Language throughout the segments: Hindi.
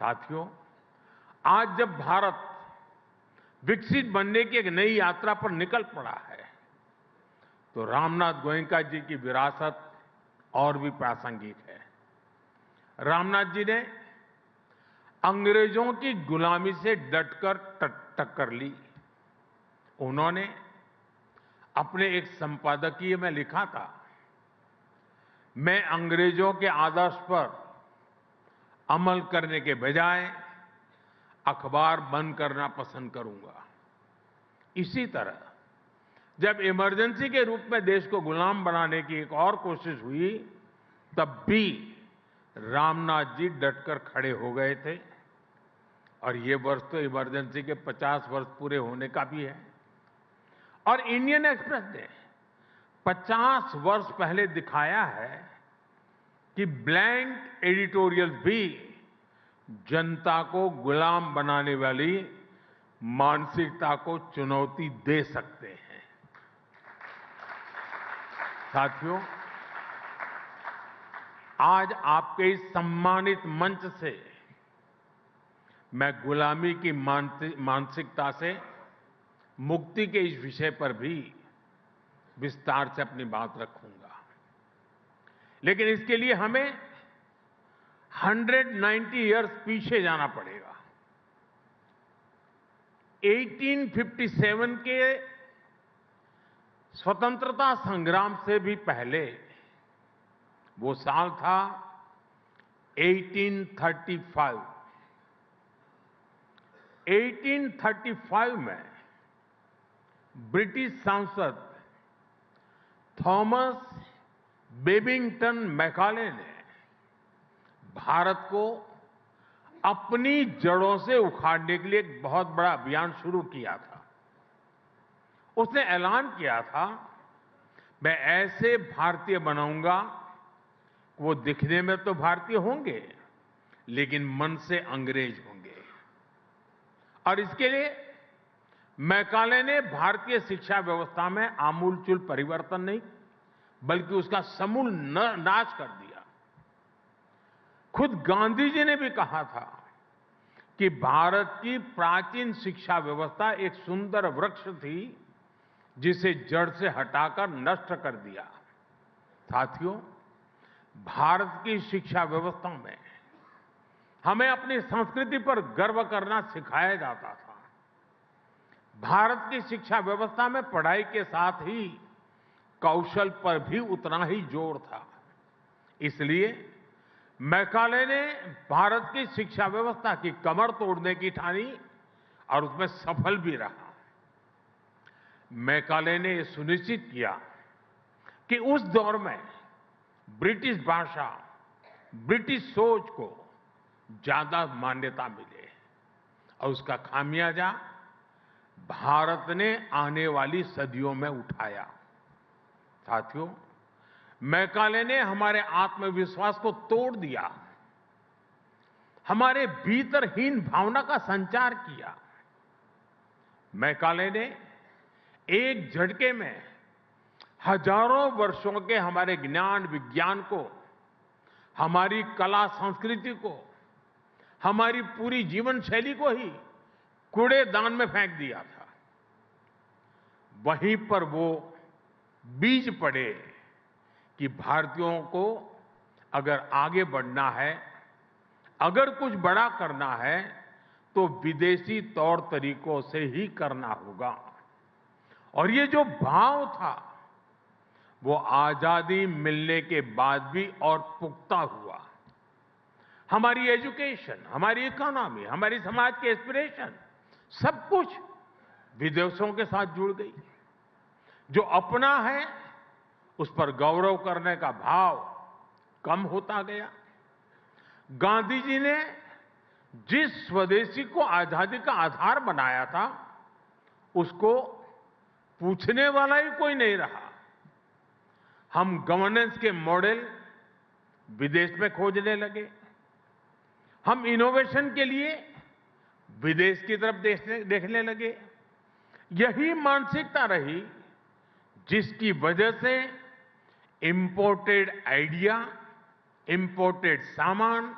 साथियों, आज जब भारत विकसित बनने की एक नई यात्रा पर निकल पड़ा है, तो रामनाथ गोयनका जी की विरासत और भी प्रासंगिक है। रामनाथ जी ने अंग्रेजों की गुलामी से डटकर टक्कर ली। उन्होंने अपने एक संपादकीय में लिखा था, मैं अंग्रेजों के आदर्श पर अमल करने के बजाय अखबार बंद करना पसंद करूंगा। इसी तरह जब इमरजेंसी के रूप में देश को गुलाम बनाने की एक और कोशिश हुई, तब भी रामनाथ जी डटकर खड़े हो गए थे। और ये वर्ष तो इमरजेंसी के 50 वर्ष पूरे होने का भी है। और इंडियन एक्सप्रेस ने 50 वर्ष पहले दिखाया है कि ब्लैंक एडिटोरियल भी जनता को गुलाम बनाने वाली मानसिकता को चुनौती दे सकते हैं। साथियों, आज आपके इस सम्मानित मंच से मैं गुलामी की मानसिकता से मुक्ति के इस विषय पर भी विस्तार से अपनी बात रखूंगा। लेकिन इसके लिए हमें 190 इयर्स पीछे जाना पड़ेगा। 1857 के स्वतंत्रता संग्राम से भी पहले वो साल था 1835। 1835 में ब्रिटिश सांसद थॉमस बेबिंगटन मैकाले ने भारत को अपनी जड़ों से उखाड़ने के लिए एक बहुत बड़ा अभियान शुरू किया था। उसने ऐलान किया था, मैं ऐसे भारतीय बनाऊंगा, वो दिखने में तो भारतीय होंगे लेकिन मन से अंग्रेज होंगे। और इसके लिए मैकाले ने भारतीय शिक्षा व्यवस्था में आमूलचूल परिवर्तन नहीं बल्कि उसका समूल नाश कर दिया। खुद गांधी जी ने भी कहा था कि भारत की प्राचीन शिक्षा व्यवस्था एक सुंदर वृक्ष थी जिसे जड़ से हटाकर नष्ट कर दिया। साथियों, भारत की शिक्षा व्यवस्था में हमें अपनी संस्कृति पर गर्व करना सिखाया जाता था। भारत की शिक्षा व्यवस्था में पढ़ाई के साथ ही कौशल पर भी उतना ही जोर था। इसलिए मैकाले ने भारत की शिक्षा व्यवस्था की कमर तोड़ने की ठानी और उसमें सफल भी रहा। मैकाले ने यह सुनिश्चित किया कि उस दौर में ब्रिटिश भाषा, ब्रिटिश सोच को ज्यादा मान्यता मिले और उसका खामियाजा भारत ने आने वाली सदियों में उठाया। साथियों, मैकाले ने हमारे आत्मविश्वास को तोड़ दिया, हमारे भीतरहीन भावना का संचार किया। मैकाले ने एक झटके में हजारों वर्षों के हमारे ज्ञान विज्ञान को, हमारी कला संस्कृति को, हमारी पूरी जीवन शैली को ही कूड़ेदान में फेंक दिया था। वहीं पर वो बीज पड़े कि भारतीयों को अगर आगे बढ़ना है, अगर कुछ बड़ा करना है, तो विदेशी तौर तरीकों से ही करना होगा। और ये जो भाव था वो आजादी मिलने के बाद भी और पुख्ता हुआ। हमारी एजुकेशन, हमारी इकोनॉमी, हमारी समाज के एस्पिरेशन सब कुछ विदेशों के साथ जुड़ गई। जो अपना है उस पर गौरव करने का भाव कम होता गया। गांधी जी ने जिस स्वदेशी को आजादी का आधार बनाया था उसको पूछने वाला ही कोई नहीं रहा। हम गवर्नेंस के मॉडल विदेश में खोजने लगे। हम इनोवेशन के लिए विदेश की तरफ देखने लगे। यही मानसिकता रही जिसकी वजह से इंपोर्टेड आइडिया, इंपोर्टेड सामान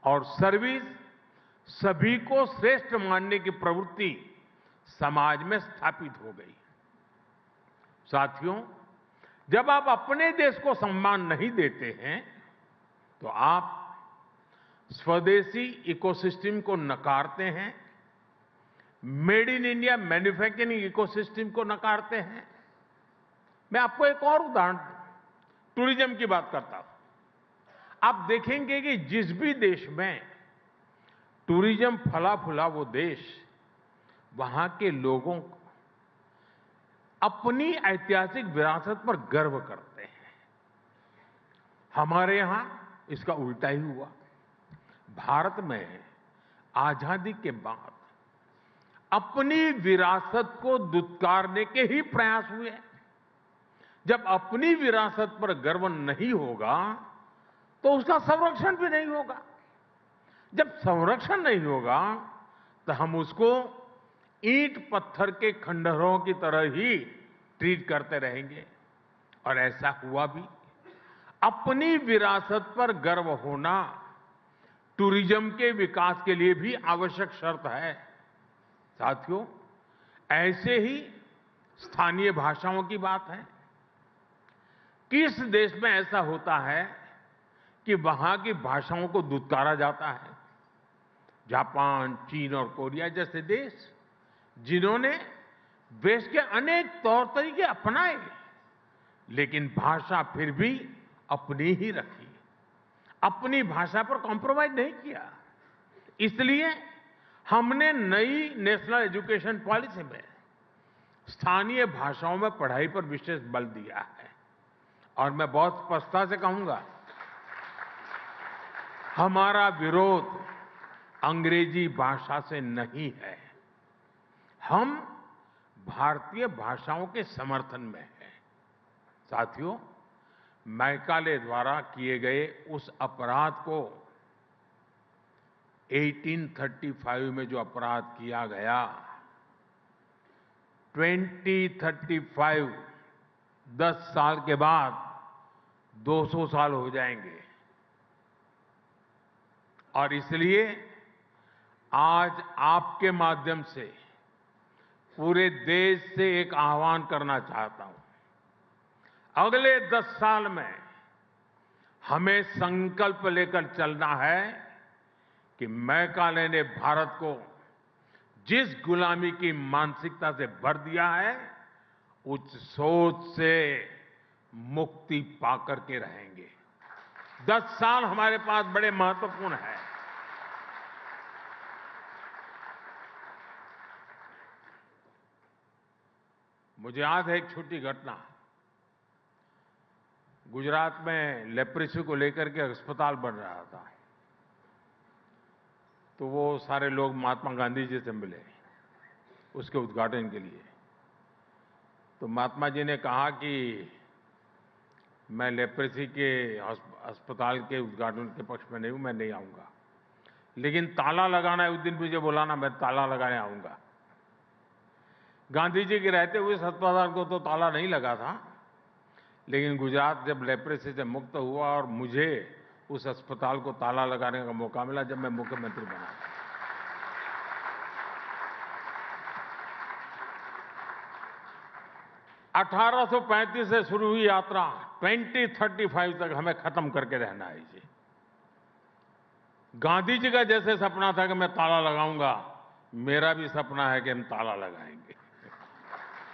और सर्विस सभी को श्रेष्ठ मानने की प्रवृत्ति समाज में स्थापित हो गई। साथियों, जब आप अपने देश को सम्मान नहीं देते हैं तो आप स्वदेशी इकोसिस्टम को नकारते हैं, made in India manufacturing ecosystem को नकारते हैं। मैं आपको एक और उदाहरण टूरिज्म की बात करता हूं। आप देखेंगे कि जिस भी देश में टूरिज्म फला फूला वो देश, वहां के लोगों को अपनी ऐतिहासिक विरासत पर गर्व करते हैं। हमारे यहां इसका उल्टा ही हुआ। भारत में आजादी के बाद अपनी विरासत को दुत्कारने के ही प्रयास हुए। जब अपनी विरासत पर गर्व नहीं होगा तो उसका संरक्षण भी नहीं होगा। जब संरक्षण नहीं होगा तो हम उसको ईंट पत्थर के खंडहरों की तरह ही ट्रीट करते रहेंगे। और ऐसा हुआ भी। अपनी विरासत पर गर्व होना टूरिज्म के विकास के लिए भी आवश्यक शर्त है। साथियों, ऐसे ही स्थानीय भाषाओं की बात है। किस देश में ऐसा होता है कि वहां की भाषाओं को दुत्कारा जाता है? जापान, चीन और कोरिया जैसे देश, जिन्होंने देश के अनेक तौर तरीके अपनाए, लेकिन भाषा फिर भी अपनी ही रखी, अपनी भाषा पर कॉम्प्रोमाइज नहीं किया। इसलिए हमने नई नेशनल एजुकेशन पॉलिसी में स्थानीय भाषाओं में पढ़ाई पर विशेष बल दिया है। और मैं बहुत स्पष्टता से कहूंगा, हमारा विरोध अंग्रेजी भाषा से नहीं है, हम भारतीय भाषाओं के समर्थन में हैं। साथियों, मैकाले द्वारा किए गए उस अपराध को 1835 में जो अपराध किया गया, 2035 10 साल के बाद 200 साल हो जाएंगे। और इसलिए आज आपके माध्यम से पूरे देश से एक आह्वान करना चाहता हूं। अगले 10 साल में हमें संकल्प लेकर चलना है कि मैकाले ने भारत को जिस गुलामी की मानसिकता से भर दिया है, उस सोच से मुक्ति पाकर के रहेंगे। 10 साल हमारे पास बड़े महत्वपूर्ण हैं। मुझे याद है एक छोटी घटना। गुजरात में लेप्रेसी को लेकर के अस्पताल बन रहा था, तो वो सारे लोग महात्मा गांधी जी से मिले उसके उद्घाटन के लिए। तो महात्मा जी ने कहा कि मैं लेप्रेसी के अस्पताल के उद्घाटन के पक्ष में नहीं हूं, मैं नहीं आऊंगा, लेकिन ताला लगाना है, उस दिन मुझे बुलाना, मैं ताला लगाने आऊंगा। गांधी जी के रहते हुए इस अस्पताल को तो ताला नहीं लगा था, लेकिन गुजरात जब लेप्रेसी से मुक्त हुआ और मुझे उस अस्पताल को ताला लगाने का मौका मिला जब मैं मुख्यमंत्री बना। अठारह 1835 से शुरू हुई यात्रा 2035 तक हमें खत्म करके रहना है। जी, गांधी जी का जैसे सपना था कि मैं ताला लगाऊंगा, मेरा भी सपना है कि हम ताला लगाएंगे।